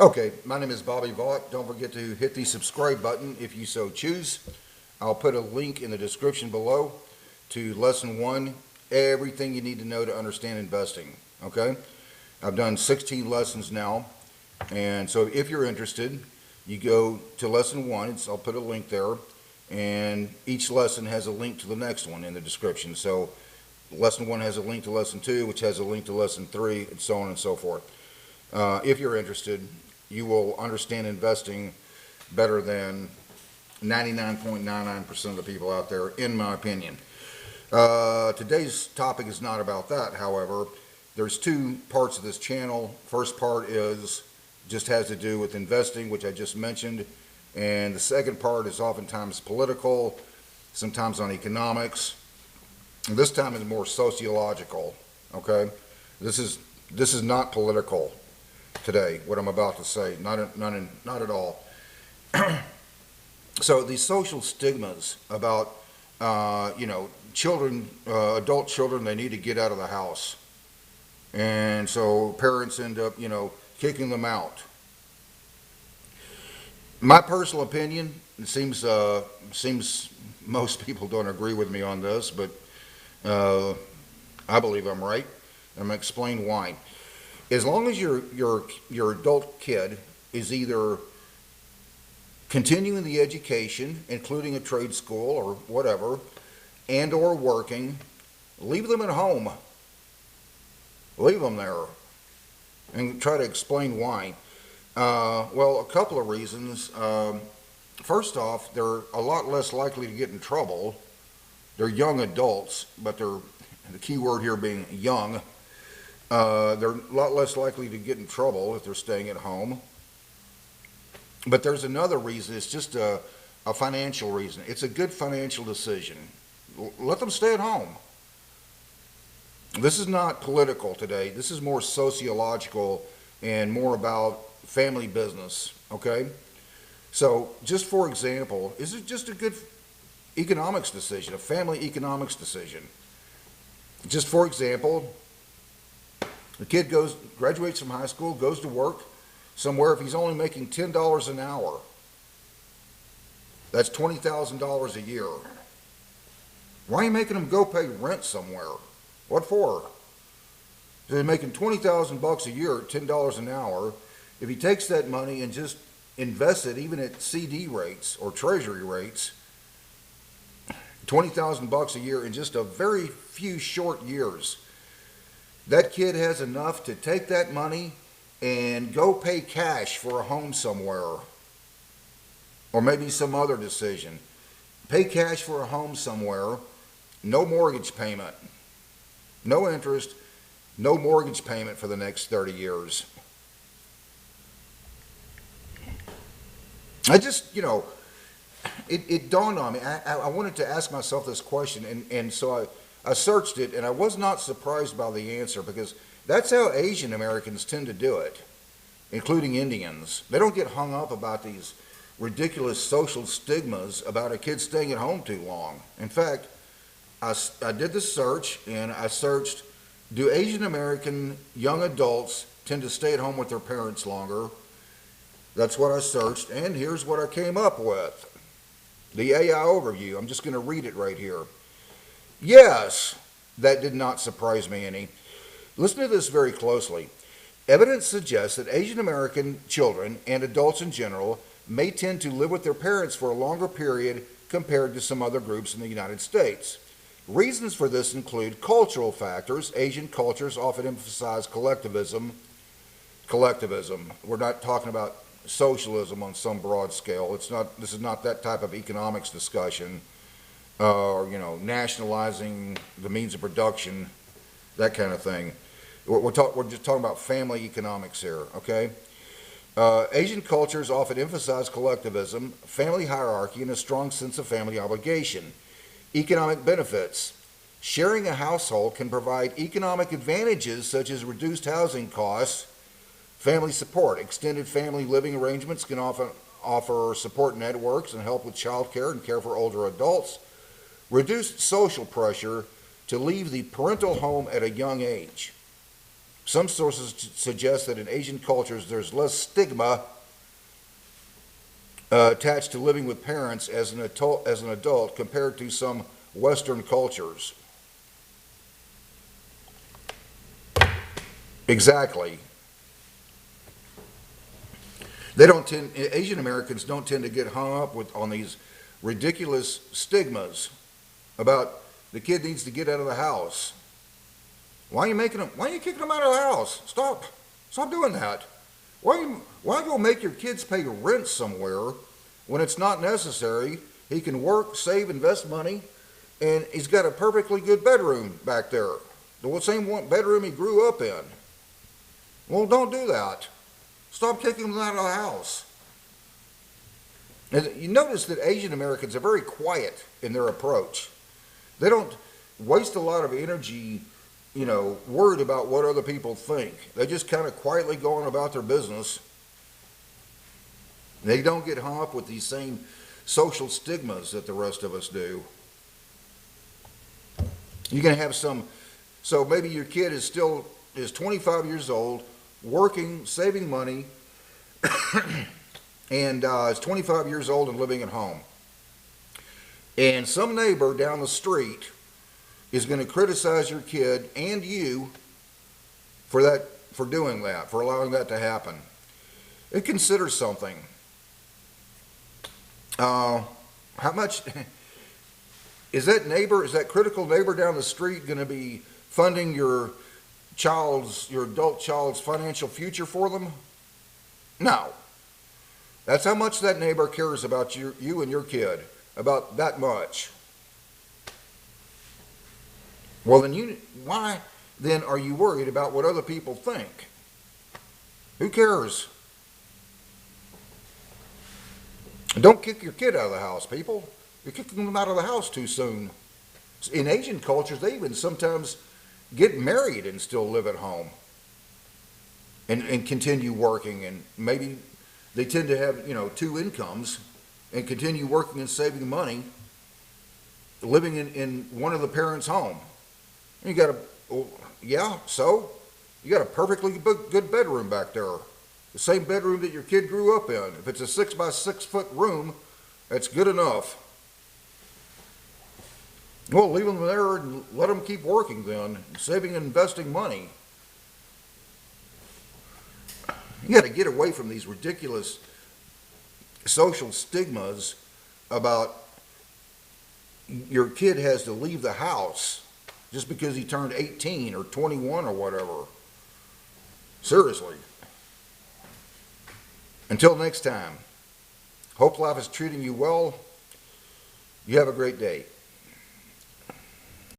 Okay, my name is Bobby Vaught. Don't forget to hit the subscribe button if you so choose. I'll put a link in the description below to lesson one, everything you need to know to understand investing. Okay, I've done 16 lessons now, and so if you're interested, you go to lesson one. I'll put a link there, and each lesson has a link to the next one in the description. So lesson one has a link to lesson two, which has a link to lesson three, and so on and so forth. If you're interested, you will understand investing better than 99.99% of the people out there, in my opinion. Today's topic is not about that, however. There's two parts of this channel. First part just has to do with investing, which I just mentioned, and the second part is oftentimes political, sometimes on economics. This time is more sociological, okay? This is not political today, what I'm about to say, not at all. So these social stigmas about, children, adult children, they need to get out of the house. And so parents end up, kicking them out. My personal opinion, it seems most people don't agree with me on this, but I believe I'm right. I'm going to explain why. As long as your adult kid is either continuing the education, including a trade school or whatever, and or working, leave them at home. Leave them there. And try to explain why. Well, a couple of reasons. First off, they're a lot less likely to get in trouble. They're young adults, but the key word here being young. They're a lot less likely to get in trouble if they're staying at home. But there's another reason. It's just a financial reason. It's a good financial decision. Let them stay at home. This is not political today. This is more sociological and more about family business, okay? So just for example, is it just a good economics decision, a family economics decision? Just for example, the kid graduates from high school, goes to work somewhere. If he's only making $10 an hour, that's $20,000 a year. Why are you making him go pay rent somewhere? What for? They're making $20,000 a year at $10 an hour. If he takes that money and just invests it, even at CD rates or treasury rates, $20,000 a year in just a very few short years, that kid has enough to take that money and go pay cash for a home somewhere, or maybe some other decision. Pay cash for a home somewhere, no mortgage payment, no interest, no mortgage payment for the next 30 years. I just, it dawned on me. I wanted to ask myself this question, and so I searched it, and I was not surprised by the answer, because that's how Asian Americans tend to do it, including Indians. They don't get hung up about these ridiculous social stigmas about a kid staying at home too long. In fact, I did the search, and I searched, do Asian American young adults tend to stay at home with their parents longer? That's what I searched, and here's what I came up with. The AI overview. I'm just going to read it right here. Yes, that did not surprise me any. Listen to this very closely. Evidence suggests that Asian American children and adults in general may tend to live with their parents for a longer period compared to some other groups in the United States. Reasons for this include cultural factors. Asian cultures often emphasize collectivism. We're not talking about socialism on some broad scale. This is not that type of economics discussion. Or nationalizing the means of production, that kind of thing. We're just talking about family economics here, okay? Asian cultures often emphasize collectivism, family hierarchy, and a strong sense of family obligation. Economic benefits. Sharing a household can provide economic advantages such as reduced housing costs, family support. Extended family living arrangements can often offer support networks and help with child care and care for older adults. Reduced social pressure to leave the parental home at a young age. Some sources suggest that in Asian cultures there's less stigma attached to living with parents as an adult compared to some Western cultures. Exactly. Asian Americans don't tend to get hung up on these ridiculous stigmas about the kid needs to get out of the house. Why are you kicking them out of the house? Stop doing that. Why go make your kids pay rent somewhere when it's not necessary? He can work, save, invest money, and he's got a perfectly good bedroom back there. The same bedroom he grew up in. Well, don't do that. Stop kicking them out of the house. And you notice that Asian Americans are very quiet in their approach. They don't waste a lot of energy, worried about what other people think. They just kind of quietly go on about their business. They don't get hung up with these same social stigmas that the rest of us do. You're going to have so maybe your kid is 25 years old, working, saving money, and is 25 years old and living at home. And some neighbor down the street is going to criticize your kid and you for doing that, for allowing that to happen. And consider something. How much is that critical neighbor down the street going to be funding your adult child's financial future for them? No. That's how much that neighbor cares about you and your kid, about that much. Well, then why then are you worried about what other people think? Who cares? Don't kick your kid out of the house, people. You're kicking them out of the house too soon. In Asian cultures, they even sometimes get married and still live at home and continue working, and maybe they tend to have two incomes and continue working and saving money, living in one of the parents' home. And you got a perfectly good bedroom back there, the same bedroom that your kid grew up in. If it's a 6 by 6 foot room, that's good enough. Well, leave them there and let them keep working then, saving and investing money. You got to get away from these ridiculous social stigmas about your kid has to leave the house just because he turned 18 or 21 or whatever. Seriously. Until next time, hope life is treating you well. You have a great day.